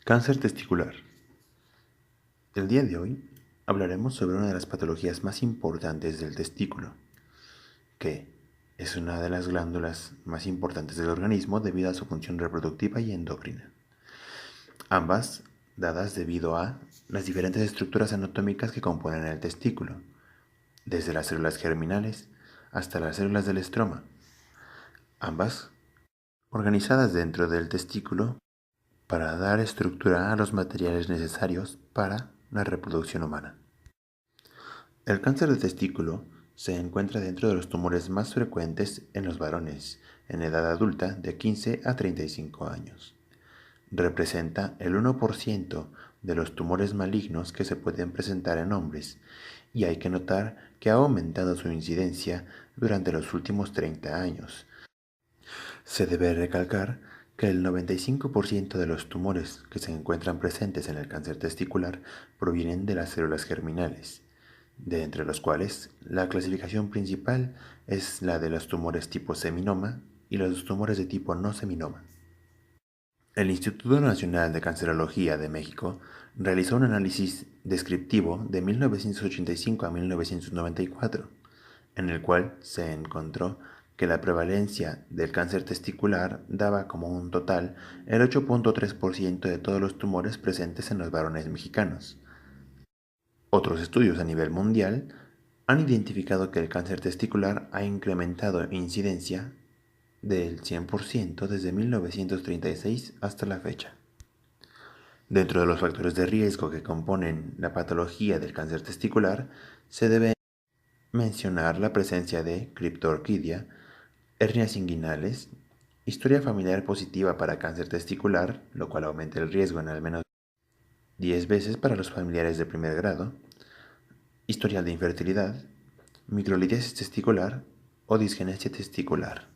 Cáncer testicular. El día de hoy hablaremos sobre una de las patologías más importantes del testículo, que es una de las glándulas más importantes del organismo debido a su función reproductiva y endocrina. Ambas dadas debido a las diferentes estructuras anatómicas que componen el testículo, desde las células germinales hasta las células del estroma, ambas organizadas dentro del testículo para dar estructura a los materiales necesarios para la reproducción humana. El cáncer de testículo se encuentra dentro de los tumores más frecuentes en los varones en edad adulta de 15 a 35 años. Representa el 1% de los tumores malignos que se pueden presentar en hombres, y hay que notar que ha aumentado su incidencia durante los últimos 30 años. Se debe recalcar que el 95% de los tumores que se encuentran presentes en el cáncer testicular provienen de las células germinales, de entre los cuales la clasificación principal es la de los tumores tipo seminoma y los tumores de tipo no seminoma. El Instituto Nacional de Cancerología de México realizó un análisis descriptivo de 1985 a 1994, en el cual se encontró que la prevalencia del cáncer testicular daba como un total el 8.3% de todos los tumores presentes en los varones mexicanos. Otros estudios a nivel mundial han identificado que el cáncer testicular ha incrementado incidencia del 100% desde 1936 hasta la fecha. Dentro de los factores de riesgo que componen la patología del cáncer testicular, se debe mencionar la presencia de criptorquidia, hernias inguinales, historia familiar positiva para cáncer testicular, lo cual aumenta el riesgo en al menos 10 veces para los familiares de primer grado, historial de infertilidad, microlitiasis testicular o disgenesia testicular.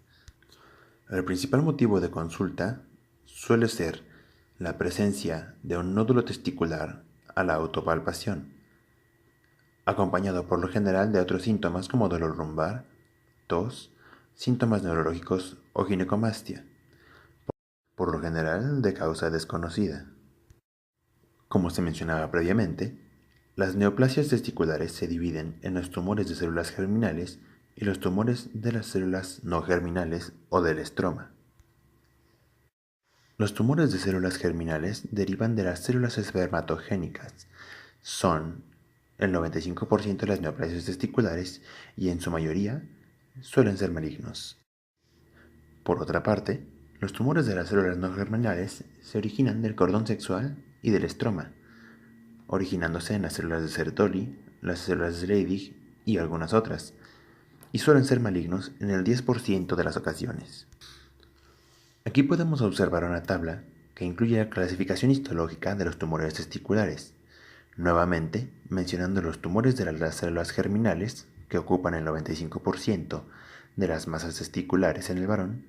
El principal motivo de consulta suele ser la presencia de un nódulo testicular a la autopalpación, acompañado por lo general de otros síntomas como dolor lumbar, tos, síntomas neurológicos o ginecomastia, por lo general de causa desconocida. Como se mencionaba previamente, las neoplasias testiculares se dividen en los tumores de células germinales y los tumores de las células no germinales o del estroma. Los tumores de células germinales derivan de las células espermatogénicas. Son el 95% de las neoplasias testiculares y en su mayoría suelen ser malignos. Por otra parte, los tumores de las células no germinales se originan del cordón sexual y del estroma, originándose en las células de Sertoli, las células de Leydig y algunas otras, y suelen ser malignos en el 10% de las ocasiones. Aquí podemos observar una tabla que incluye la clasificación histológica de los tumores testiculares, nuevamente mencionando los tumores de las células germinales, que ocupan el 95% de las masas testiculares en el varón,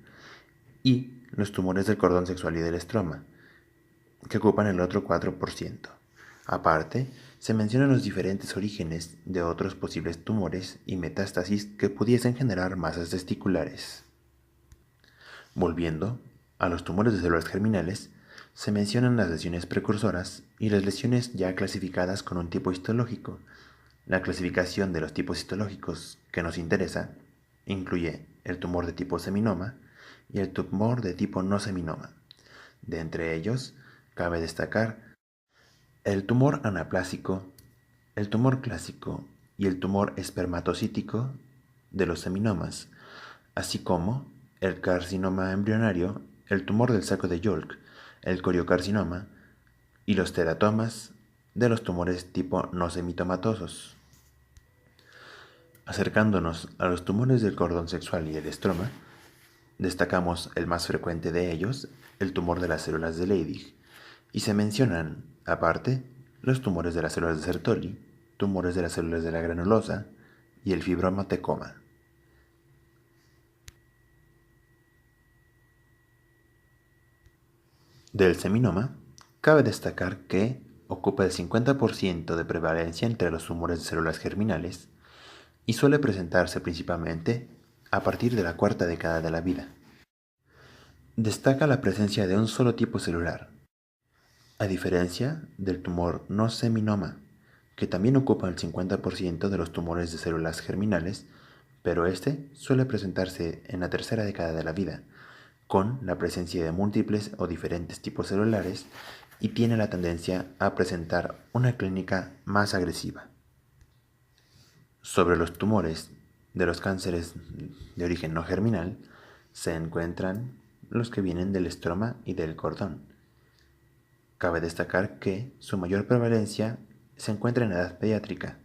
y los tumores del cordón sexual y del estroma, que ocupan el otro 4%. Aparte, se mencionan los diferentes orígenes de otros posibles tumores y metástasis que pudiesen generar masas testiculares. Volviendo a los tumores de células germinales, se mencionan las lesiones precursoras y las lesiones ya clasificadas con un tipo histológico. La clasificación de los tipos histológicos que nos interesa incluye el tumor de tipo seminoma y el tumor de tipo no seminoma. De entre ellos, cabe destacar el tumor anaplásico, el tumor clásico y el tumor espermatocítico de los seminomas, así como el carcinoma embrionario, el tumor del saco de Yolk, el coriocarcinoma y los teratomas de los tumores tipo no semitomatosos. Acercándonos a los tumores del cordón sexual y el estroma, destacamos el más frecuente de ellos, el tumor de las células de Leydig, y se mencionan, aparte, los tumores de las células de Sertoli, tumores de las células de la granulosa y el fibroma tecoma. Del seminoma, cabe destacar que ocupa el 50% de prevalencia entre los tumores de células germinales y suele presentarse principalmente a partir de la cuarta década de la vida. Destaca la presencia de un solo tipo celular, a diferencia del tumor no seminoma, que también ocupa el 50% de los tumores de células germinales, pero este suele presentarse en la tercera década de la vida, con la presencia de múltiples o diferentes tipos celulares y tiene la tendencia a presentar una clínica más agresiva. Sobre los tumores de los cánceres de origen no germinal se encuentran los que vienen del estroma y del cordón. Cabe destacar que su mayor prevalencia se encuentra en edad pediátrica.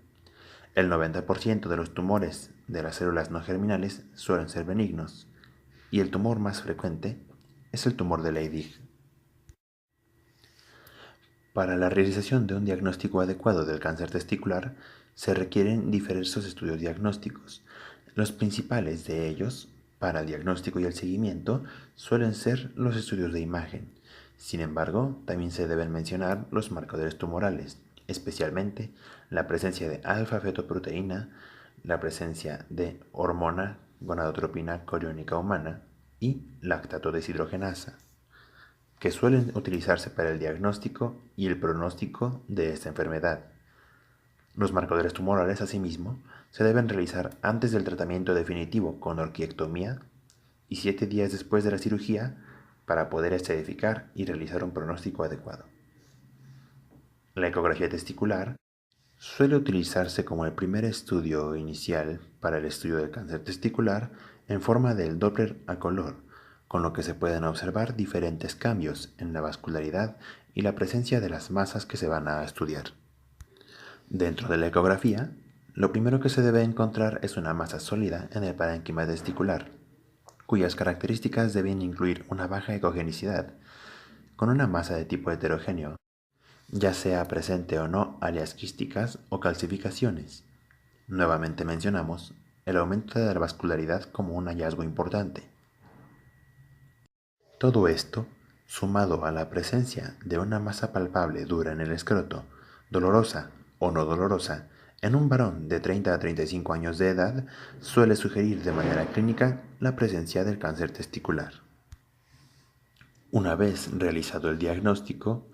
El 90% de los tumores de las células no germinales suelen ser benignos y el tumor más frecuente es el tumor de Leydig. Para la realización de un diagnóstico adecuado del cáncer testicular se requieren diversos estudios diagnósticos. Los principales de ellos, para el diagnóstico y el seguimiento, suelen ser los estudios de imagen. Sin embargo, también se deben mencionar los marcadores tumorales, especialmente la presencia de alfa-fetoproteína, la presencia de hormona gonadotropina coriónica humana y lactato deshidrogenasa, que suelen utilizarse para el diagnóstico y el pronóstico de esta enfermedad. Los marcadores tumorales, asimismo, se deben realizar antes del tratamiento definitivo con orquiectomía y 7 días después de la cirugía para poder estadificar y realizar un pronóstico adecuado. La ecografía testicular suele utilizarse como el primer estudio inicial para el estudio del cáncer testicular en forma del Doppler a color, con lo que se pueden observar diferentes cambios en la vascularidad y la presencia de las masas que se van a estudiar. Dentro de la ecografía, lo primero que se debe encontrar es una masa sólida en el parénquima testicular, cuyas características deben incluir una baja ecogenicidad, con una masa de tipo heterogéneo, ya sea presente o no áreas quísticas o calcificaciones. Nuevamente mencionamos el aumento de la vascularidad como un hallazgo importante. Todo esto, sumado a la presencia de una masa palpable dura en el escroto, dolorosa o no dolorosa, en un varón de 30 a 35 años de edad, suele sugerir de manera clínica la presencia del cáncer testicular. Una vez realizado el diagnóstico,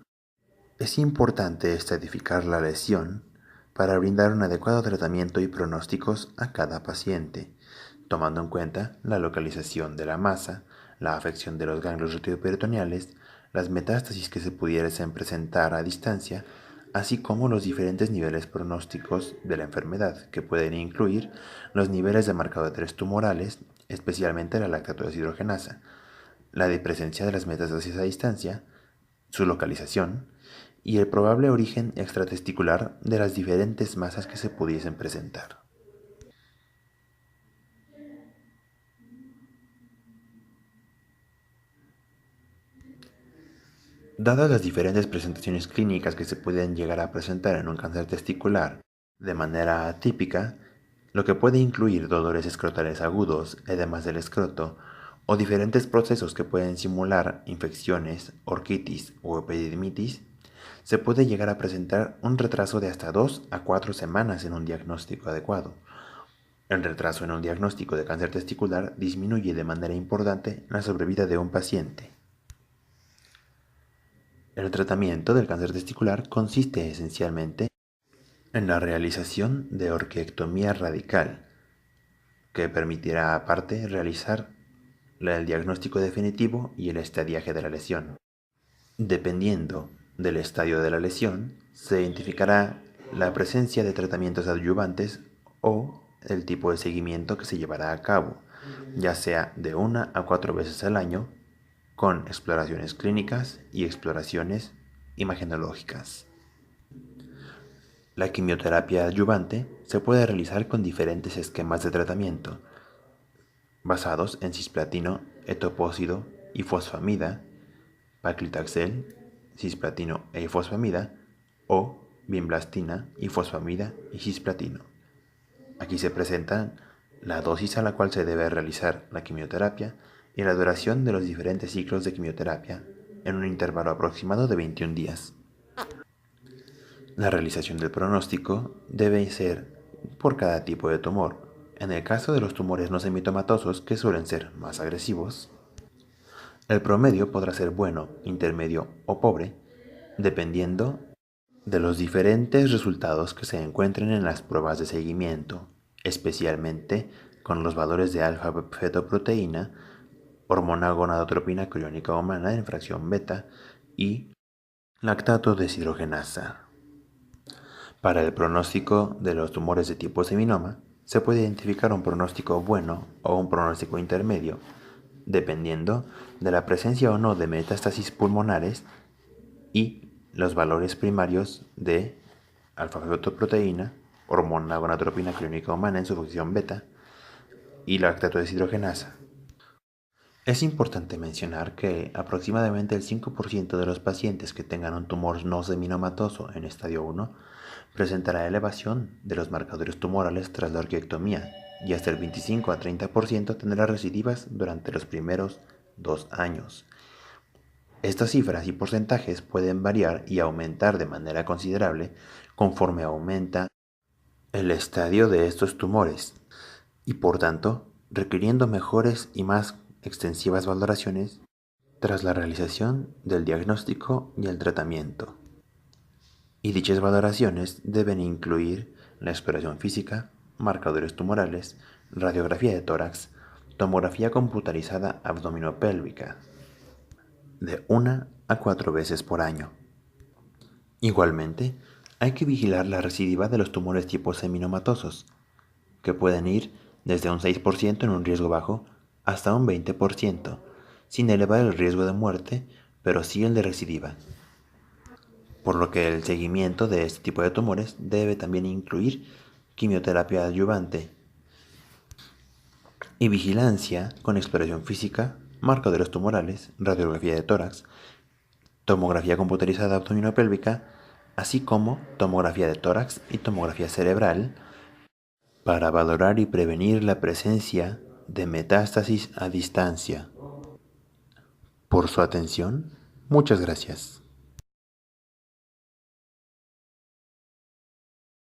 es importante estadificar la lesión para brindar un adecuado tratamiento y pronósticos a cada paciente, tomando en cuenta la localización de la masa, la afección de los ganglios retroperitoneales, las metástasis que se pudiesen presentar a distancia, así como los diferentes niveles pronósticos de la enfermedad, que pueden incluir los niveles de marcadores tumorales, especialmente la lactato deshidrogenasa, la presencia de las metástasis a distancia, su localización y el probable origen extratesticular de las diferentes masas que se pudiesen presentar. Dadas las diferentes presentaciones clínicas que se pueden llegar a presentar en un cáncer testicular de manera atípica, lo que puede incluir dolores escrotales agudos, edemas del escroto, o diferentes procesos que pueden simular infecciones, orquitis o epididymitis, se puede llegar a presentar un retraso de hasta 2 a 4 semanas en un diagnóstico adecuado. El retraso en un diagnóstico de cáncer testicular disminuye de manera importante la sobrevida de un paciente. El tratamiento del cáncer testicular consiste esencialmente en la realización de orquiectomía radical, que permitirá aparte realizar el diagnóstico definitivo y el estadiaje de la lesión. Dependiendo del estadio de la lesión, se identificará la presencia de tratamientos adyuvantes o el tipo de seguimiento que se llevará a cabo, ya sea de 1 a 4 veces al año, con exploraciones clínicas y exploraciones imagenológicas. La quimioterapia adyuvante se puede realizar con diferentes esquemas de tratamiento, basados en cisplatino, etopósido y fosfamida, paclitaxel, cisplatino e ifosfamida, o vinblastina, ifosfamida y cisplatino. Aquí se presentan la dosis a la cual se debe realizar la quimioterapia y la duración de los diferentes ciclos de quimioterapia en un intervalo aproximado de 21 días. La realización del pronóstico debe ser por cada tipo de tumor. En el caso de los tumores no semitomatosos, que suelen ser más agresivos, el promedio podrá ser bueno, intermedio o pobre, dependiendo de los diferentes resultados que se encuentren en las pruebas de seguimiento, especialmente con los valores de alfa-fetoproteína, hormona gonadotropina coriónica humana en fracción beta y lactato deshidrogenasa. Para el pronóstico de los tumores de tipo seminoma, se puede identificar un pronóstico bueno o un pronóstico intermedio, dependiendo de la presencia o no de metástasis pulmonares y los valores primarios de alfa-fetoproteína, hormona gonadotropina clínica humana en su función beta y lactato deshidrogenasa. Es importante mencionar que aproximadamente el 5% de los pacientes que tengan un tumor no seminomatoso en estadio 1 presentará elevación de los marcadores tumorales tras la orquiectomía y hasta el 25 a 30% tendrá recidivas durante los primeros 2 años. Estas cifras y porcentajes pueden variar y aumentar de manera considerable conforme aumenta el estadio de estos tumores y por tanto requiriendo mejores y más extensivas valoraciones tras la realización del diagnóstico y el tratamiento. Y dichas valoraciones deben incluir la exploración física, marcadores tumorales, radiografía de tórax, tomografía computarizada abdominopélvica, de 1 a 4 veces por año. Igualmente, hay que vigilar la recidiva de los tumores tipo seminomatosos, que pueden ir desde un 6% en un riesgo bajo hasta un 20%, sin elevar el riesgo de muerte, pero sí el de recidiva. Por lo que el seguimiento de este tipo de tumores debe también incluir quimioterapia adyuvante y vigilancia con exploración física, marcadores tumorales, radiografía de tórax, tomografía computarizada abdominopélvica, así como tomografía de tórax y tomografía cerebral, para valorar y prevenir la presencia de metástasis a distancia. Por su atención, muchas gracias.